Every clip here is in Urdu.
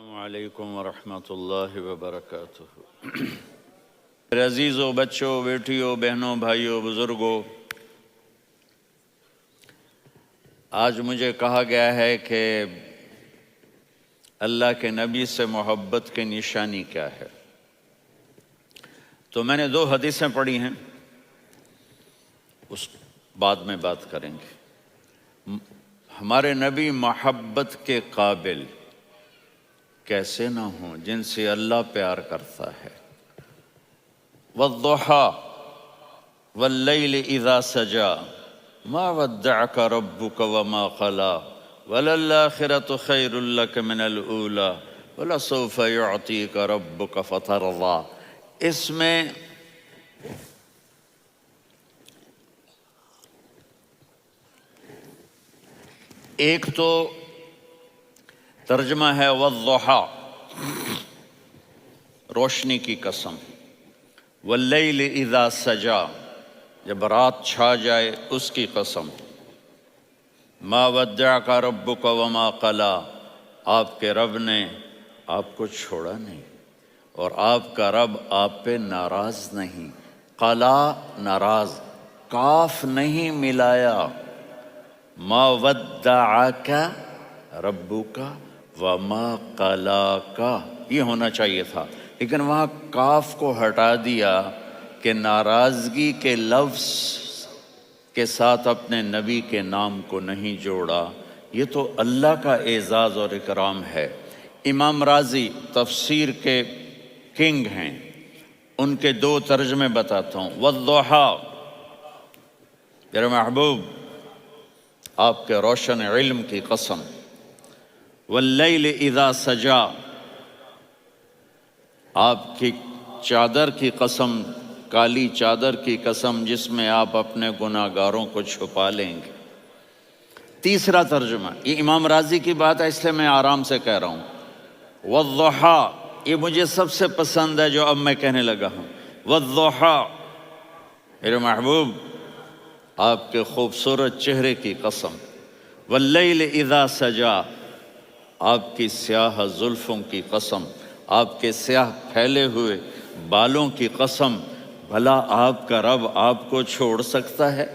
السلام علیکم ورحمۃ اللہ وبرکاتہ۔ میرے عزیزوں، بچوں، بیٹیوں، بہنوں، بھائیوں، بزرگوں، آج مجھے کہا گیا ہے کہ اللہ کے نبی سے محبت کی نشانی کیا ہے، تو میں نے 2 حدیثیں پڑھی ہیں، اس بعد میں بات کریں گے۔ ہمارے نبی محبت کے قابل کیسے نہ ہوں جن سے اللہ پیار کرتا ہے۔ والضحیٰ واللیل اذا سجا ما ودعک ربک وما قلی وللآخرۃ خیر لک من الاولی ولسوف یعطیک ربک فترضی۔ اس میں ایک تو ترجمہ ہے والضحیٰ، روشنی کی قسم، واللیل اذا سجا، جب رات چھا جائے اس کی قسم، ما ودعک ربک وما قلی، آپ کے رب نے آپ کو چھوڑا نہیں اور آپ کا رب آپ پہ ناراض نہیں۔ قلا ناراض، کاف نہیں ملایا۔ ما ودعک ربک وما قلاک، یہ ہونا چاہیے تھا، لیکن وہاں کاف کو ہٹا دیا کہ ناراضگی کے لفظ کے ساتھ اپنے نبی کے نام کو نہیں جوڑا۔ یہ تو اللہ کا اعزاز اور اکرام ہے۔ امام راضی تفسیر کے کنگ ہیں، ان کے 2 ترجمے بتاتا ہوں۔ والضحیٰ، میرے محبوب آپ کے روشن علم کی قسم۔ واللیل اذا سجا، آپ کی چادر کی قسم، کالی چادر کی قسم جس میں آپ اپنے گناہ گاروں کو چھپا لیں گے۔ تیسرا ترجمہ، یہ امام راضی کی بات ہے اس لیے میں آرام سے کہہ رہا ہوں۔ والضحیٰ، یہ مجھے سب سے پسند ہے جو اب میں کہنے لگا ہوں۔ والضحیٰ، میرے محبوب آپ کے خوبصورت چہرے کی قسم۔ واللیل اذا سجا، آپ کی سیاہ زلفوں کی قسم، آپ کے سیاہ پھیلے ہوئے بالوں کی قسم۔ بھلا آپ کا رب آپ کو چھوڑ سکتا ہے؟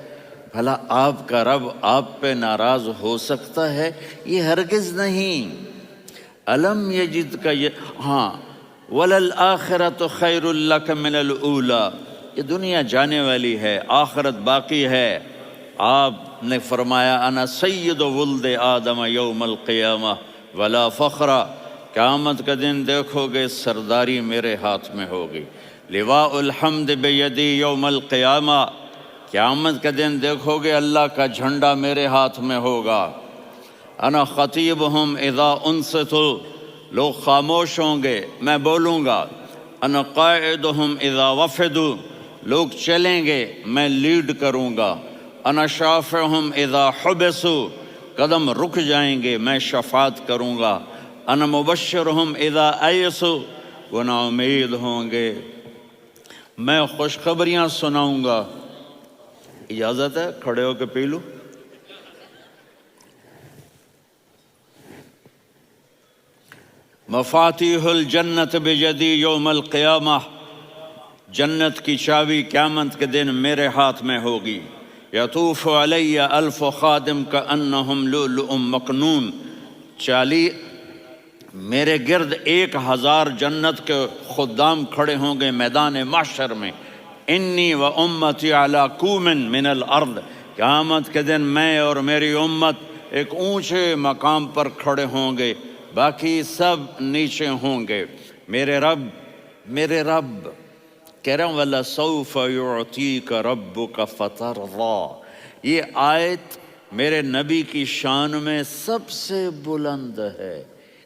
بھلا آپ کا رب آپ پہ ناراض ہو سکتا ہے؟ یہ ہرگز نہیں۔ الم یجد کا ہاں، وللآخرۃ خیر لک من الاولی، یہ دنیا جانے والی ہے، آخرت باقی ہے۔ آپ نے فرمایا انا سید ولد آدم یوم القیامہ ولا فخر، قیامت کا دن دیکھو گے سرداری میرے ہاتھ میں ہوگی۔ لواء الحمد بیدی یوم القیامہ، قیامت کا دن دیکھو گے اللہ کا جھنڈا میرے ہاتھ میں ہوگا۔ انا خطیبہم اذا انصتوا، لوگ خاموش ہوں گے میں بولوں گا۔ انا قائدہم اذا وفدوا، لوگ چلیں گے میں لیڈ کروں گا۔ انا شافعہم اذا حبسوا، قدم رک جائیں گے میں شفاعت کروں گا۔ انا مبشرہم اذا ایسوا، وہ نا امید ہوں گے میں خوشخبریاں سناؤں گا۔ اجازت ہے کھڑے ہو کے پی لوں؟ مفاتیح الجنت بیدی یوم القیامہ، جنت کی چابی قیامت کے دن میرے ہاتھ میں ہوگی۔ یطوف علی الف خادم کانہم لؤلؤ مکنون، میرے گرد 1000 جنت کے خدام کھڑے ہوں گے میدان محشر میں۔ انی و امتی علی کوم من الارض، قیامت کے دن میں اور میری امت ایک اونچے مقام پر کھڑے ہوں گے، باقی سب نیچے ہوں گے۔ میرے رب کہہ رہا ہوں وَلَسَوْفَ يُعْطِيكَ رَبُّكَ فَتَرْضَىٰ، یہ آیت میرے نبی کی شان میں سب سے بلند ہے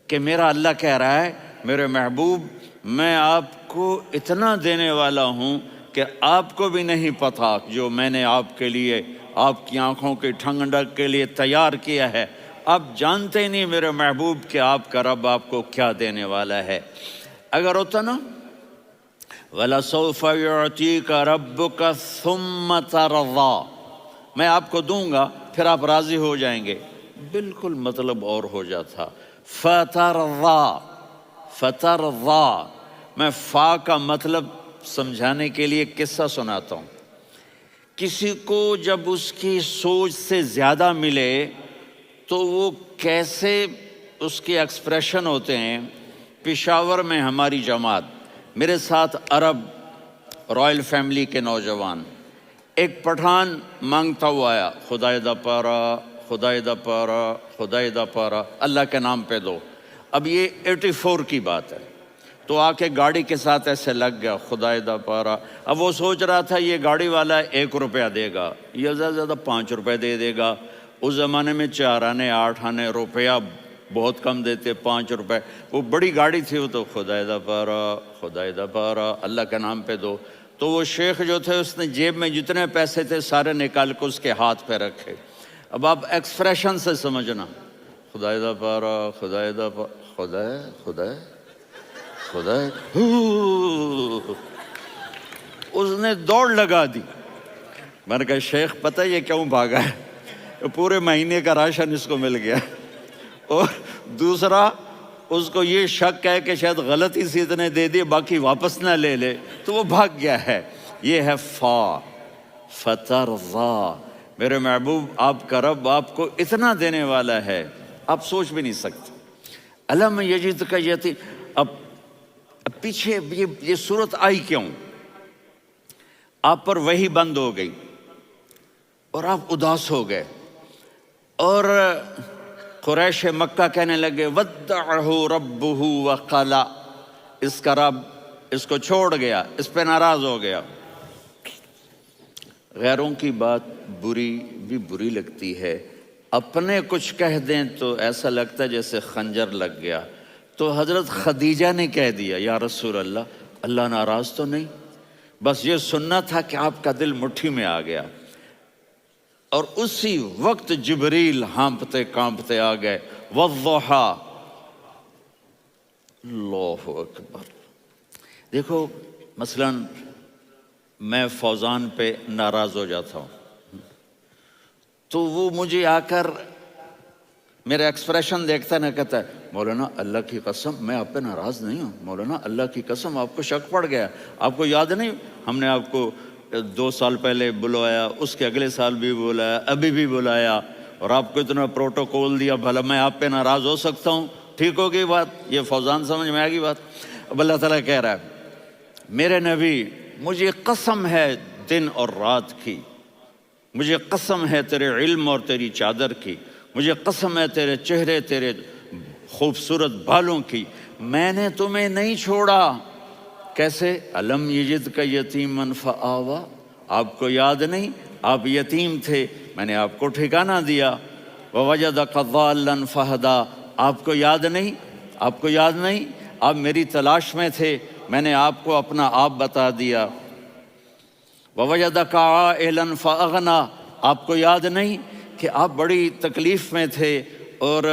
کہ میرا اللہ کہہ رہا ہے میرے محبوب میں آپ کو اتنا دینے والا ہوں کہ آپ کو بھی نہیں پتہ جو میں نے آپ کے لیے، آپ کی آنکھوں کی ٹھنڈک کے لیے تیار کیا ہے۔ آپ جانتے ہی نہیں میرے محبوب کہ آپ کا رب آپ کو کیا دینے والا ہے۔ اگر ہوتا نا وَلَسَوْفَ يُعْطِيكَ رَبُّكَ ثُمَّ تَرْضَىٰ، میں آپ کو دوں گا پھر آپ راضی ہو جائیں گے، بالکل مطلب اور ہو جاتا۔ فَتَرْضَىٰ، فترضا، میں فا کا مطلب سمجھانے کے لیے قصہ سناتا ہوں۔ کسی کو جب اس کی سوچ سے زیادہ ملے تو وہ کیسے اس کے ایکسپریشن ہوتے ہیں۔ پشاور میں ہماری جماعت، میرے ساتھ عرب رائل فیملی کے نوجوان، ایک پٹھان مانگتا ہوا آیا، خدائے دا پارا، خدائے دا پارا، خدائے دا پارا، اللہ کے نام پہ دو۔ اب یہ 84 کی بات ہے، تو آ کے گاڑی کے ساتھ ایسے لگ گیا، خدائے دا پارا۔ اب وہ سوچ رہا تھا یہ گاڑی والا 1 روپیہ دے گا، یہ زیادہ سے زیادہ 5 روپے دے دے گا۔ اس زمانے میں 4 آنے 8 آنے روپیہ بہت کم دیتے، 5 روپے، وہ بڑی گاڑی تھی، وہ تو خدائے دا پارا، خدائے دا پارا، اللہ کے نام پہ دو۔ تو وہ شیخ جو تھے اس نے جیب میں جتنے پیسے تھے سارے نکال کے اس کے ہاتھ پہ رکھے۔ اب آپ ایکسپریشن سے سمجھنا، خدائے دا پارا، خدائے دا پارا، خدائے خدائے خدائے، اس نے دوڑ لگا دی۔ میں نے کہا شیخ پتہ یہ کیوں بھاگا ہے؟ پورے مہینے کا راشن اس کو مل گیا، اور دوسرا اس کو یہ شک ہے کہ شاید غلطی سے اتنے دے دیے باقی واپس نہ لے لے، تو وہ بھاگ گیا ہے۔ یہ ہے فا، فترضا۔ میرے محبوب آپ کا رب آپ کو اتنا دینے والا ہے آپ سوچ بھی نہیں سکتے۔ الم یجدک یتیم، اب پیچھے یہ صورت آئی کیوں؟ آپ پر وحی بند ہو گئی اور آپ اداس ہو گئے، اور قریش مکہ کہنے لگے ودعہ ربہ وقلا، اس کا رب اس کو چھوڑ گیا، اس پہ ناراض ہو گیا۔ غیروں کی بات بری لگتی ہے، اپنے کچھ کہہ دیں تو ایسا لگتا ہے جیسے خنجر لگ گیا۔ تو حضرت خدیجہ نے کہہ دیا یا رسول اللہ، اللہ ناراض تو نہیں؟ بس یہ سننا تھا کہ آپ کا دل مٹھی میں آ گیا۔ اور اسی وقت جبریل ہانپتے کانپتے آ گئے، والضحیٰ، اللہ اکبر۔ دیکھو مثلا میں فوزان پہ ناراض ہو جاتا ہوں تو وہ مجھے آ کر میرا ایکسپریشن دیکھتا نہ کہتا ہے مولانا اللہ کی قسم میں آپ پہ ناراض نہیں ہوں، مولانا اللہ کی قسم آپ کو شک پڑ گیا، آپ کو یاد نہیں ہم نے آپ کو 2 سال پہلے بلوایا، اس کے اگلے سال بھی بلایا، ابھی بھی بلایا، اور آپ کو اتنا پروٹوکول دیا، بھلا میں آپ پہ ناراض ہو سکتا ہوں؟ ٹھیک ہو گئی بات، یہ فوزان سمجھ میں آ گئی بات۔ اب اللہ تعالیٰ کہہ رہا ہے میرے نبی مجھے قسم ہے دن اور رات کی، مجھے قسم ہے تیرے علم اور تیری چادر کی، مجھے قسم ہے تیرے چہرے تیرے خوبصورت بالوں کی، میں نے تمہیں نہیں چھوڑا۔ کیسے؟ الم یجدک یتیما فآویٰ، آپ کو یاد نہیں آپ یتیم تھے، میں نے آپ کو ٹھکانہ دیا۔ ووجدک ضالا فہدیٰ، آپ کو یاد نہیں، آپ کو یاد نہیں آپ میری تلاش میں تھے، میں نے آپ کو اپنا آپ بتا دیا۔ ووجدک عائلا فاغنیٰ، آپ کو یاد نہیں کہ آپ بڑی تکلیف میں تھے اور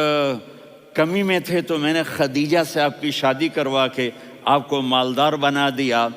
کمی میں تھے، تو میں نے خدیجہ سے آپ کی شادی کروا کے آپ کو مالدار بنا دیا۔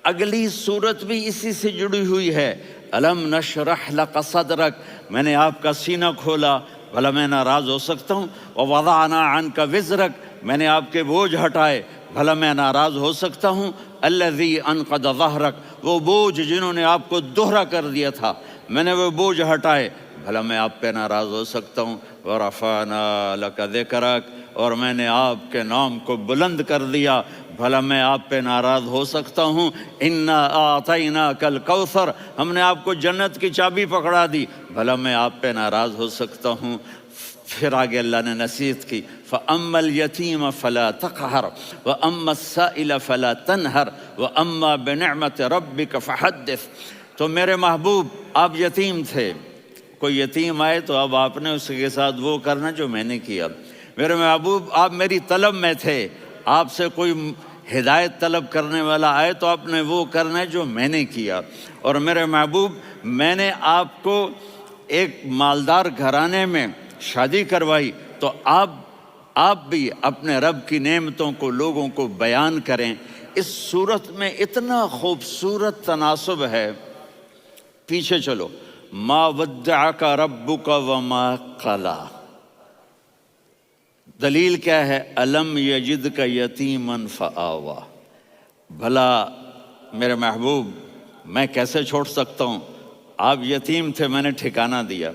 اگلی صورت بھی اسی سے جڑی ہوئی ہے، الم نشرح لک صدرک، میں نے آپ کا سینہ کھولا، بھلا میں ناراض ہو سکتا ہوں؟ ووضعنا عنک وزرک، میں نے آپ کے بوجھ ہٹائے، بھلا میں ناراض ہو سکتا ہوں؟ الذی انقض ظہرک، وہ بوجھ جنہوں نے آپ کو دوہرا کر دیا تھا، میں نے وہ بوجھ ہٹائے، بھلا میں آپ پہ ناراض ہو سکتا ہوں؟ ورفعنا لک ذکرک، اور میں نے آپ کے نام کو بلند کر دیا، بھلا میں آپ پہ ناراض ہو سکتا ہوں؟ انا اعطیناک الکوثر، ہم نے آپ کو جنت کی چابی پکڑا دی، بھلا میں آپ پہ ناراض ہو سکتا ہوں؟ پھر آگے اللہ نے نصیحت کی، فَأَمَّا الْيَتِيمَ فَلَا تَقْهَرْ وَأَمَّا السَّائِلَ فَلَا تَنْهَرْ وَأَمَّا بِنِعْمَةِ رَبِّكَ فَحَدِّثْ۔ تو میرے محبوب آپ یتیم تھے، کوئی یتیم آئے تو اب آپ نے اس کے ساتھ وہ کرنا جو میں نے کیا۔ میرے محبوب آپ میری طلب میں تھے، آپ سے کوئی ہدایت طلب کرنے والا آئے تو آپ نے وہ کرنا ہے جو میں نے کیا۔ اور میرے محبوب میں نے آپ کو ایک مالدار گھرانے میں شادی کروائی، تو آپ بھی اپنے رب کی نعمتوں کو لوگوں کو بیان کریں۔ اس صورت میں اتنا خوبصورت تناسب ہے، پیچھے چلو، ما ودعک ربک وما قلی، دلیل کیا ہے؟ الم یجد کا یتیمن فآوا، بھلا میرے محبوب میں کیسے چھوڑ سکتا ہوں؟ آپ یتیم تھے، میں نے ٹھکانہ دیا۔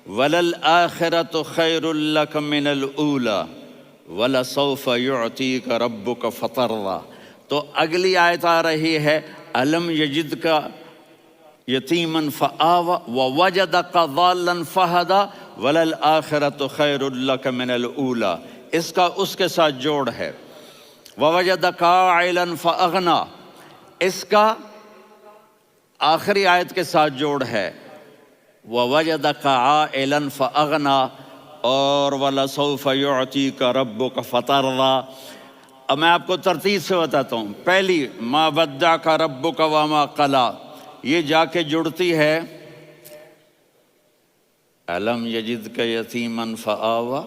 وَلَلْآخِرَةُ خَيْرٌ لَكَ مِنَ الْأُولَى وَلَسَوْفَ يُعْطِيكَ رَبُّكَ فَتَرْضَىٰ۔ تو اگلی آیت آ رہی ہے الم یجد کا یتیمن فآوا ووجدک ضالا فہدا وللآخرۃ خیر لک من الاولی، اس کا اس کے ساتھ جوڑ ہے۔ ووجدک عائلا فاغنا، اس کا آخری آیت کے ساتھ جوڑ ہے۔ ووجدک عائلا فاغنا اور ولسوف یعطیک ربک فترضیٰ۔ اب میں آپ کو ترتیب سے بتاتا ہوں۔ پہلی ما ودعک ربک وما قلی، یہ جا کے جڑتی ہے الم یجدک یتیما فآوا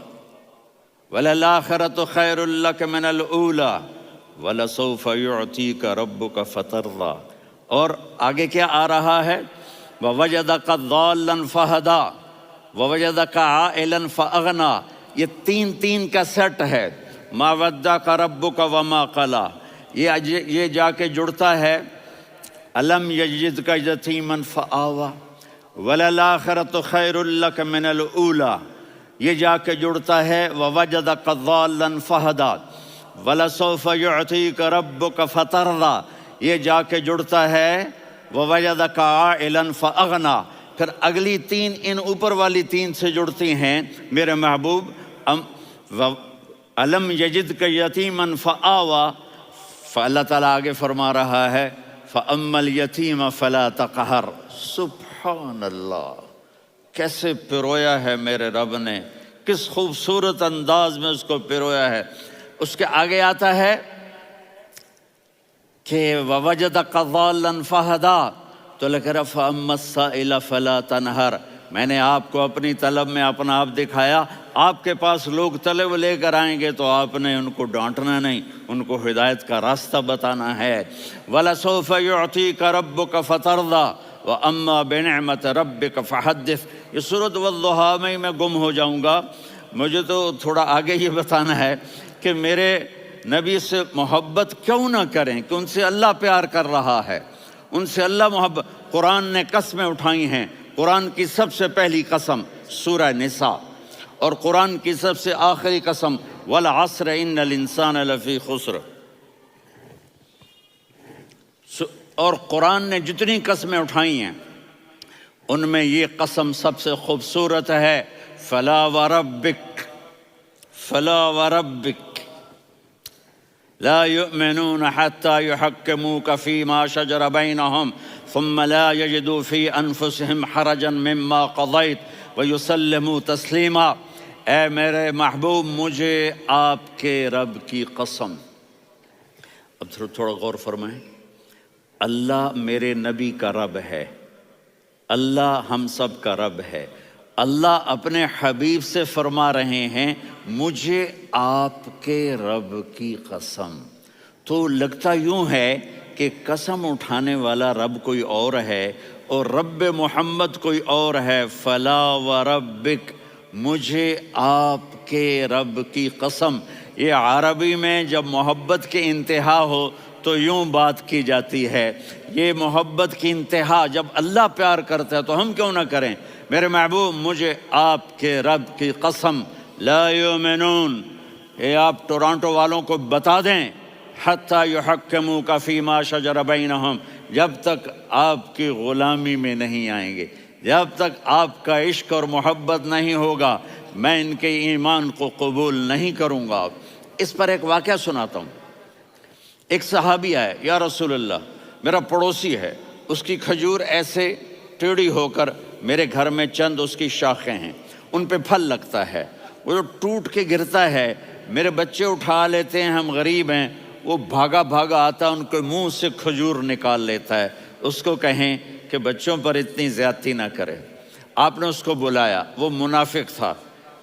وللآخرۃ خیر لک من الاولی ولسوف یعطیک ربک فترضیٰ۔ اور آگے کیا آ رہا ہے؟ ووجدک ضالا فہدا ووجدک عائلا فاغنا، یہ تین تین کا سیٹ ہے۔ ما ودعک ربک وما قلی، یہ جا کے جڑتا ہے الم یجدک یتیما فآوا وللآخرۃ خیر لک من الاولی، یہ جا کے جڑتا ہے ووجدک ضالا فہدا ولسوف یعطیک ربک فترضیٰ، یہ جا کے جڑتا ہے ووجدک عائلا فاغنا۔ پھر اگلی تین ان اوپر والی تین سے جڑتی ہیں میرے محبوب۔ الم یجدک یتیما فآوا، فاللہ تعالیٰ آگے فرما رہا ہے فَأَمَّا الْيَتِيمَ فَلَا تَقْهَرْ۔ سبحان اللہ، کیسے پرویا ہے میرے رب نے، کس خوبصورت انداز میں اس کو پرویا ہے۔ اس کے آگے آتا ہے کہ وَوَجَدَكَ ضَالًّا فَهَدَىٰ، تو لکھ رہا فَأَمَّا السَّائِلَ فَلَا تَنْهَرْ، میں نے آپ کو اپنی طلب میں اپنا آپ دکھایا۔ آپ کے پاس لوگ طلب لے کر آئیں گے تو آپ نے ان کو ڈانٹنا نہیں، ان کو ہدایت کا راستہ بتانا ہے۔ وَلَسَوْفَ يُعْطِيكَ رَبُّكَ فَتَرْضَىٰ وَأَمَّا بِنِعْمَةِ رَبِّكَ فَحَدِّثْ۔ یہ سورۃ والضحیٰ میں گم ہو جاؤں گا، مجھے تو تھوڑا آگے یہ بتانا ہے کہ میرے نبی سے محبت کیوں نہ کریں، کہ ان سے اللہ پیار کر رہا ہے، ان سے اللہ محبت۔ قرآن نے قسمیں اٹھائی ہیں، قرآن کی سب سے پہلی قسم سورہ نساء، اور قرآن کی سب سے آخری قسم والعصر ان الانسان لفی خسر۔ اور قرآن نے جتنی قسمیں اٹھائی ہیں ان میں یہ قسم سب سے خوبصورت ہے، فلا وربک فلا وربک لا يؤمنون حتى يحكموك فيما شجر بينهم ثم لا يجدوا في انفسهم حرجا مما قضيت ويسلموا تسلیما۔ اے میرے محبوب، مجھے آپ کے رب کی قسم۔ اب تھوڑا غور فرمائیں، اللہ میرے نبی کا رب ہے، اللہ ہم سب کا رب ہے۔ اللہ اپنے حبیب سے فرما رہے ہیں مجھے آپ کے رب کی قسم۔ تو لگتا یوں ہے کہ قسم اٹھانے والا رب کوئی اور ہے اور رب محمد کوئی اور ہے۔ فلا وربک، مجھے آپ کے رب کی قسم۔ یہ عربی میں جب محبت کی انتہا ہو تو یوں بات کی جاتی ہے، یہ محبت کی انتہا جب اللہ پیار کرتا ہے تو ہم کیوں نہ کریں۔ میرے محبوب، مجھے آپ کے رب کی قسم، لا یؤمنون، یہ آپ ٹورانٹو والوں کو بتا دیں، حتی یحکموک فیما شجر بینہم، جب تک آپ کی غلامی میں نہیں آئیں گے، جب تک آپ کا عشق اور محبت نہیں ہوگا، میں ان کے ایمان کو قبول نہیں کروں گا۔ اس پر ایک واقعہ سناتا ہوں۔ ایک صحابی آئے، یا رسول اللہ، میرا پڑوسی ہے، اس کی کھجور ایسے ٹیڑھی ہو کر میرے گھر میں چند اس کی شاخیں ہیں، ان پہ پھل لگتا ہے، وہ جو ٹوٹ کے گرتا ہے، میرے بچے اٹھا لیتے ہیں، ہم غریب ہیں، وہ بھاگا بھاگا آتا ہے، ان کے منہ سے کھجور نکال لیتا ہے۔ اس کو کہیں کہ بچوں پر اتنی زیادتی نہ کرے۔ آپ نے اس کو بلایا، وہ منافق تھا،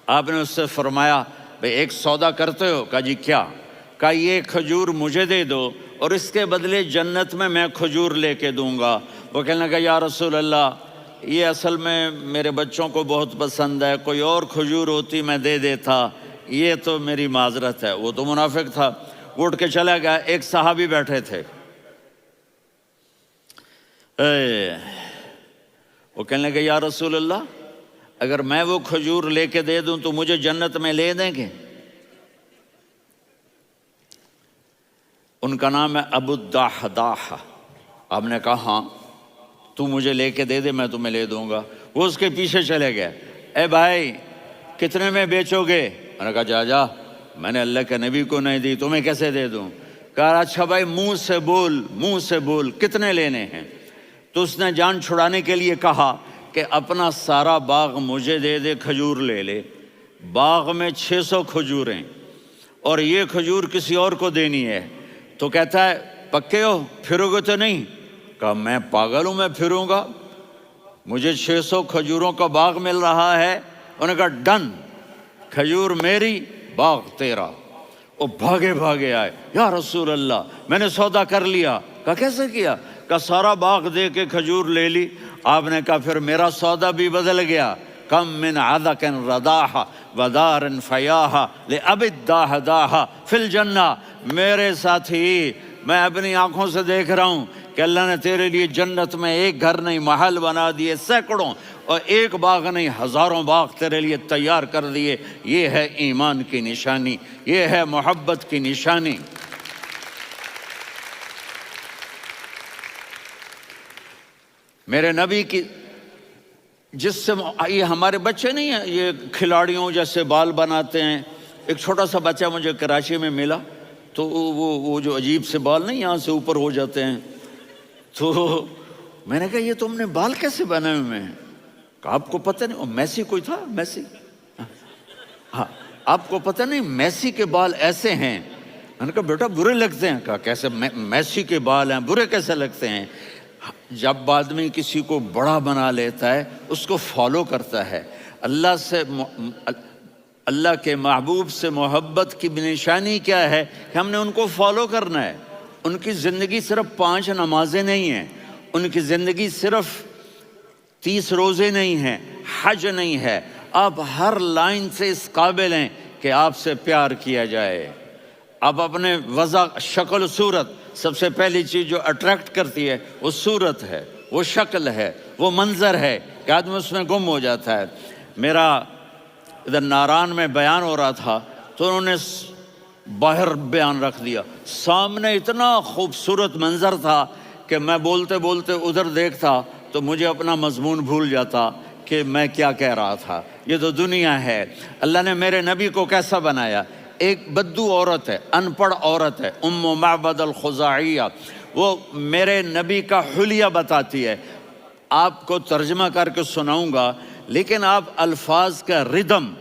آپ نے اس سے فرمایا بھئی ایک سودا کرتے ہو؟ کہا جی کیا؟ کہا یہ کھجور مجھے دے دو اور اس کے بدلے جنت میں کھجور لے کے دوں گا۔ وہ کہنے لگا یا رسول اللہ، یہ اصل میں میرے بچوں کو بہت پسند ہے، کوئی اور کھجور ہوتی میں دے دیتا، یہ تو میری معذرت ہے۔ وہ تو منافق تھا، وہ اٹھ کے چلا گیا۔ ایک صحابی بیٹھے تھے، وہ کہنے لگے یا رسول اللہ، اگر میں وہ کھجور لے کے دے دوں تو مجھے جنت میں لے دیں گے؟ ان کا نام ہے ابو الدحداح۔ آپ نے کہا ہاں، تو مجھے لے کے دے دے، میں تمہیں لے دوں گا۔ وہ اس کے پیچھے چلے گئے، اے بھائی کتنے میں بیچو گے؟ میں نے کہا جا میں نے اللہ کے نبی کو نہیں دی، تمہیں کیسے دے دوں؟ کہا اچھا بھائی منہ سے بول کتنے لینے ہیں؟ تو اس نے جان چھڑانے کے لیے کہا کہ اپنا سارا باغ مجھے دے دے، کھجور لے لے۔ باغ میں 600 کھجوریں اور یہ کھجور کسی اور کو دینی ہے۔ تو کہتا ہے پکے ہو، پھرو گے تو نہیں؟ کہا میں پاگل ہوں، میں پھروں گا؟ مجھے 600 کھجوروں کا باغ مل رہا ہے۔ انہوں نے کہا ڈن، کھجور میری، باغ تیرا۔ وہ بھاگے آئے، یا رسول اللہ میں نے سودا کر لیا۔ کہا کیسے کیا؟ کہا سارا باغ دے کے کھجور لے لی۔ آپ نے کہا پھر میرا سودا بھی بدل گیا۔ کم من عذق رداح ودار فیاح لأب الدحداح فی الجنہ۔ میرے ساتھی، میں اپنی آنکھوں سے دیکھ رہا ہوں کہ اللہ نے تیرے لیے جنت میں ایک گھر نہیں محل بنا دیے سینکڑوں، اور ایک باغ نہیں ہزاروں باغ تیرے لیے تیار کر دیے۔ یہ ہے ایمان کی نشانی، یہ ہے محبت کی نشانی۔ میرے نبی کی جس سے یہ ہمارے بچے نہیں ہیں، یہ کھلاڑیوں جیسے بال بناتے ہیں۔ ایک چھوٹا سا بچہ مجھے کراچی میں ملا، تو وہ جو عجیب سے بال نہیں یہاں سے اوپر ہو جاتے ہیں، تو میں نے کہا یہ تم نے بال کیسے بنائے ہوئے ہیں؟ کہا آپ کو پتہ نہیں، میسی کوئی تھا، میسی، ہاں آپ کو پتہ نہیں میسی کے بال ایسے ہیں؟ میں نے کہا بیٹا برے لگتے ہیں۔ کہا کیسے؟ میسی کے بال ہیں، برے کیسے لگتے ہیں؟ جب آدمی کسی کو بڑا بنا لیتا ہے اس کو فالو کرتا ہے۔ اللہ کے محبوب سے محبت کی نشانی کیا ہے کہ ہم نے ان کو فالو کرنا ہے۔ ان کی زندگی صرف 5 نمازیں نہیں ہیں، ان کی زندگی صرف 30 روزے نہیں ہیں، حج نہیں ہے۔ آپ ہر لائن سے اس قابل ہیں کہ آپ سے پیار کیا جائے۔ آپ اپنے وضع، شکل، صورت، سب سے پہلی چیز جو اٹریکٹ کرتی ہے وہ صورت ہے، وہ شکل ہے، وہ منظر ہے کہ آدمی اس میں گم ہو جاتا ہے۔ میرا ادھر ناران میں بیان ہو رہا تھا تو انہوں نے باہر بیان رکھ دیا، سامنے اتنا خوبصورت منظر تھا کہ میں بولتے بولتے ادھر دیکھتا تو مجھے اپنا مضمون بھول جاتا کہ میں کیا کہہ رہا تھا۔ یہ تو دنیا ہے۔ اللہ نے میرے نبی کو کیسا بنایا؟ ایک بدو عورت ہے، ان پڑھ عورت ہے، ام معبد الخزاعیہ، وہ میرے نبی کا حلیہ بتاتی ہے۔ آپ کو ترجمہ کر کے سناؤں گا، لیکن آپ الفاظ کا ردم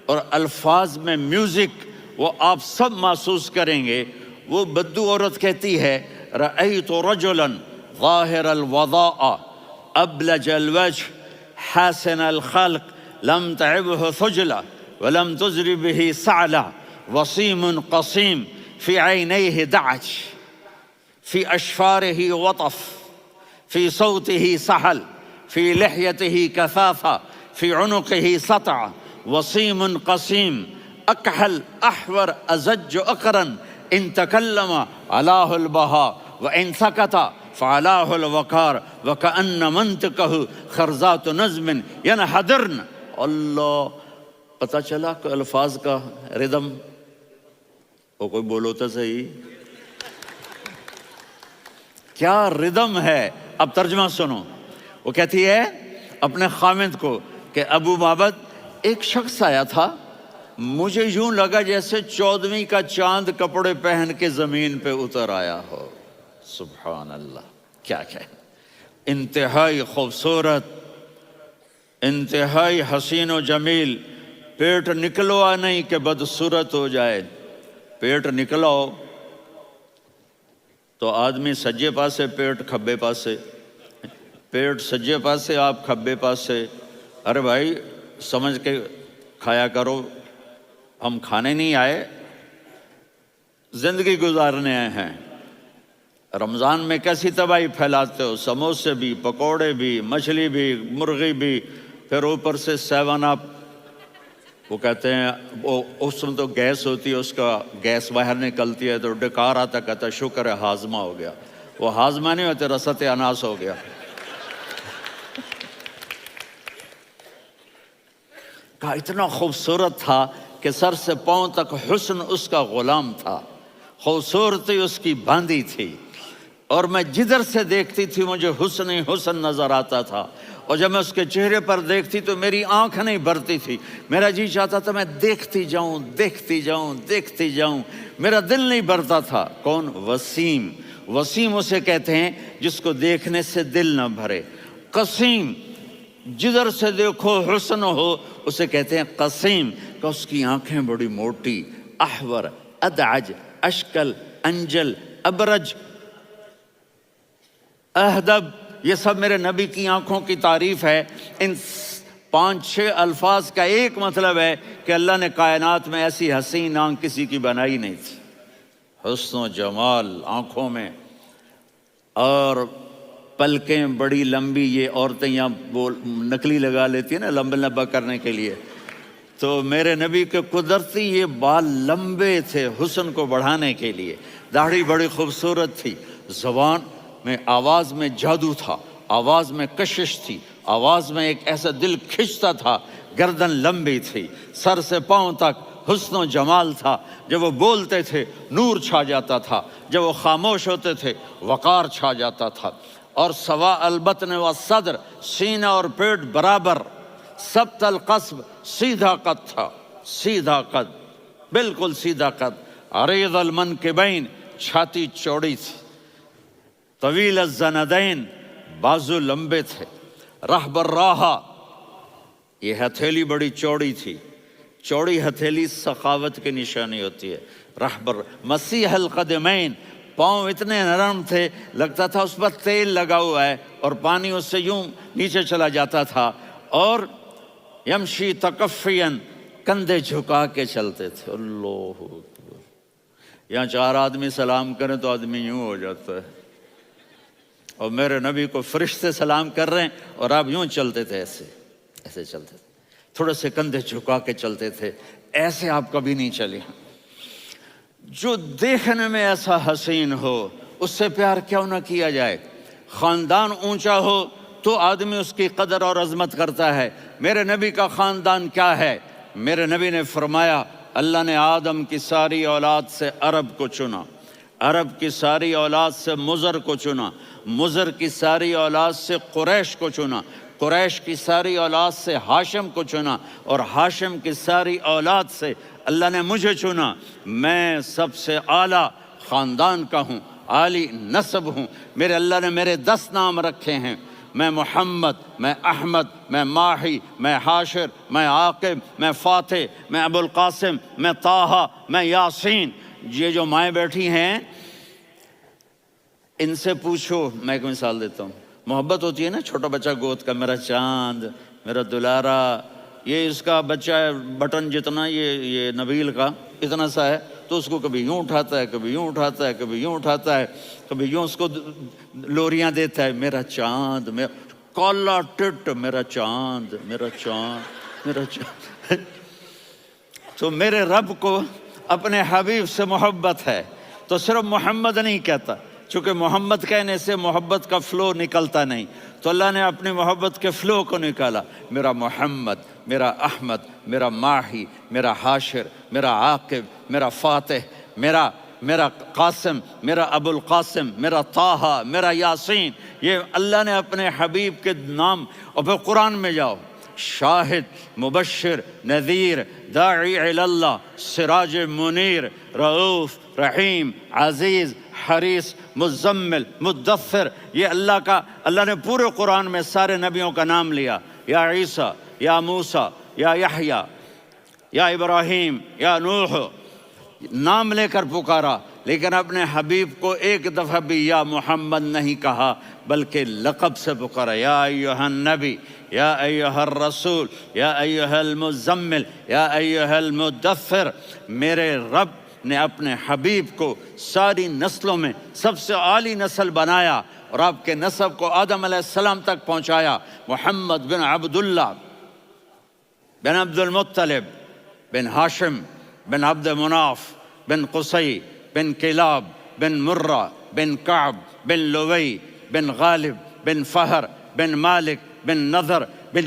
اور الفاظ میں میوزک وہ آپ سب محسوس کریں گے۔ وہ بدو عورت کہتی ہے رأیت رجلا ظاہر الوضاء ابلج الوجه حاسن الخلق لم تعبه ثجلة ولم تزر به سعلة وصيم قصيم في عينيه دعج في أشفاره وطف في صوته سحل في لحيته كثافة في عنقه سطع وصيم قصيم أكحل أحور أزج أقرن إن تكلم علاه البهاء وإن سكت فعلاه الوقار وكأن منطقه خرزات نظم ينحدرن۔ اللہ، پتہ چلا کہ الفاظ کا ردم، وہ کوئی بولو تو صحیح، کیا ردم ہے۔ اب ترجمہ سنو۔ وہ کہتی ہے اپنے خامند کو کہ ابو معبد، ایک شخص آیا تھا، مجھے یوں لگا جیسے 14ویں کا چاند کپڑے پہن کے زمین پہ اتر آیا ہو۔ سبحان اللہ، کیا انتہائی خوبصورت، انتہائی حسین و جمیل۔ پیٹ نکلوا نہیں کہ بدصورت ہو جائے۔ پیٹ نکلاؤ تو آدمی سجے پاسے، پیٹ کھبے پاسے، پیٹ سجے پاسے، آپ کھبے پاسے۔ ارے بھائی سمجھ کے کھایا کرو، ہم کھانے نہیں آئے، زندگی گزارنے آئے ہیں۔ رمضان میں کیسی تباہی پھیلاتے ہو، سموسے بھی، پکوڑے بھی، مچھلی بھی، مرغی بھی، پھر اوپر سے 7 اپ۔ وہ کہتے ہیں وہ اس میں تو گیس ہوتی ہے، اس کا گیس باہر نکلتی ہے تو ڈکار آتا، کہتا ہے شکر ہے ہاضمہ ہو گیا. وہ ہاضمہ نہیں ہوتے، رسط اناس ہو گیا. کہا اتنا خوبصورت تھا کہ سر سے پاؤں تک حسن اس کا غلام تھا، خوبصورتی اس کی باندھی تھی، اور میں جدھر سے دیکھتی تھی مجھے حسن ہی حسن نظر آتا تھا. اور جب میں اس کے چہرے پر دیکھتی تو میری آنکھ نہیں بھرتی تھی، میرا جی چاہتا تھا میں دیکھتی جاؤں دیکھتی جاؤں دیکھتی جاؤں، میرا دل نہیں بھرتا تھا. کون؟ وسیم. وسیم اسے کہتے ہیں جس کو دیکھنے سے دل نہ بھرے. قسیم، جدھر سے دیکھو حسن ہو، اسے کہتے ہیں قسیم. کہ اس کی آنکھیں بڑی موٹی، احور، ادعج، اشکل، انجل، ابرج، اہدب، یہ سب میرے نبی کی آنکھوں کی تعریف ہے. ان 5-6 الفاظ کا ایک مطلب ہے کہ اللہ نے کائنات میں ایسی حسین آنکھ کسی کی بنائی نہیں تھی. حسن و جمال آنکھوں میں، اور پلکیں بڑی لمبی. یہ عورتیں یہاں نکلی لگا لیتی ہیں نا لمبا لمبا کرنے کے لیے، تو میرے نبی کے قدرتی یہ بال لمبے تھے حسن کو بڑھانے کے لیے. داڑھی بڑی خوبصورت تھی. زبان میں، آواز میں جادو تھا، آواز میں کشش تھی، آواز میں ایک ایسا دل کھنچتا تھا. گردن لمبی تھی، سر سے پاؤں تک حسن و جمال تھا. جب وہ بولتے تھے نور چھا جاتا تھا، جب وہ خاموش ہوتے تھے وقار چھا جاتا تھا. اور سوا البطن و صدر، سینہ اور پیٹ برابر. سبت القصب، سیدھا قد تھا، سیدھا قد، بالکل سیدھا قد. عریض المنکبین، چھاتی چوڑی تھی. طویل الزندین، بازو لمبے تھے. رحب الراحہ، یہ ہتھیلی بڑی چوڑی تھی. چوڑی ہتھیلی سخاوت کی نشانی ہوتی ہے. رحب مسیح القدمین، پاؤں اتنے نرم تھے لگتا تھا اس پر تیل لگا ہوا ہے اور پانی اس سے یوں نیچے چلا جاتا تھا. اور یمشی تکفین، کندھے جھکا کے چلتے تھے. اللہ اکبر. یہاں 4 آدمی سلام کریں تو آدمی یوں ہو جاتا ہے، اور میرے نبی کو فرشتے سلام کر رہے ہیں اور آپ یوں چلتے تھے، ایسے ایسے چلتے تھے، تھوڑے سے کندھے جھکا کے چلتے تھے. ایسے آپ کبھی نہیں چلے. جو دیکھنے میں ایسا حسین ہو اس سے پیار کیوں نہ کیا جائے. خاندان اونچا ہو تو آدمی اس کی قدر اور عظمت کرتا ہے. میرے نبی کا خاندان کیا ہے؟ میرے نبی نے فرمایا اللہ نے آدم کی ساری اولاد سے عرب کو چنا، عرب کی ساری اولاد سے مضر کو چنا، مضر کی ساری اولاد سے قریش کو چنا، قریش کی ساری اولاد سے ہاشم کو چنا، اور ہاشم کی ساری اولاد سے اللہ نے مجھے چنا. میں سب سے اعلیٰ خاندان کا ہوں، عالی نسب ہوں. میرے اللہ نے میرے 10 نام رکھے ہیں. میں محمد، میں احمد، میں ماہی، میں حاشر، میں عاقب، میں فاتح، میں ابو القاسم، میں طٰہٰ، میں یاسین. یہ جو مائیں بیٹھی ہیں ان سے پوچھو. میں ایک مثال دیتا ہوں. محبت ہوتی ہے نا چھوٹا بچہ گود کا، میرا چاند، میرا دلارا. یہ اس کا بچہ ہے بٹن جتنا، یہ نبیل کا اتنا سا ہے، تو اس کو کبھی یوں اٹھاتا ہے، کبھی یوں اٹھاتا ہے، کبھی یوں اٹھاتا ہے، کبھی یوں اس کو لوریاں دیتا ہے. میرا چاند، میرا کالا ٹٹ، میرا چاند، میرا چاند، میرا چاند. تو میرے رب کو اپنے حبیب سے محبت ہے تو صرف محمد نہیں کہتا، چونکہ محمد کہنے سے محبت کا فلو نکلتا نہیں، تو اللہ نے اپنی محبت کے فلو کو نکالا. میرا محمد، میرا احمد، میرا ماہی، میرا حاشر، میرا عاقب، میرا فاتح، میرا قاسم، میرا ابو القاسم، میرا طٰہٰ، میرا یاسین. یہ اللہ نے اپنے حبیب کے نام. اور پھر قرآن میں جاؤ، شاہد، مبشر، نذیر، داعی الی اللہ، سراج منیر، رؤوف، رحیم، عزیز، حریص، مزمل، مدثر. یہ اللہ نے پورے قرآن میں سارے نبیوں کا نام لیا. یا عیسیٰ، یا موسیٰ، یا یحییٰ، یا ابراہیم، یا نوح، نام لے کر پکارا. لیکن اپنے حبیب کو ایک دفعہ بھی یا محمد نہیں کہا بلکہ لقب سے پکارا. یا ایھا النبی، یا ایھا الرسول، یا ایھا المزمل، یا ایھا المدثر. میرے رب نے اپنے حبیب کو ساری نسلوں میں سب سے عالی نسل بنایا اور آپ کے نسب کو آدم علیہ السلام تک پہنچایا. محمد بن عبداللہ بن عبد المطلب بن ہاشم بن عبد مناف بن قصی بن کلاب بن مرہ بن کعب بن لوی بن غالب بن فہر بن مالک بن نضر بن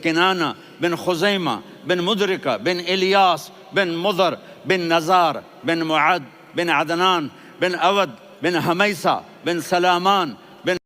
کنانہ بن خزیمہ بن مدرکہ بن الیاس بن مضر بن نزار بن معد بن عدنان بن اود بن حمیسہ بن سلامان بن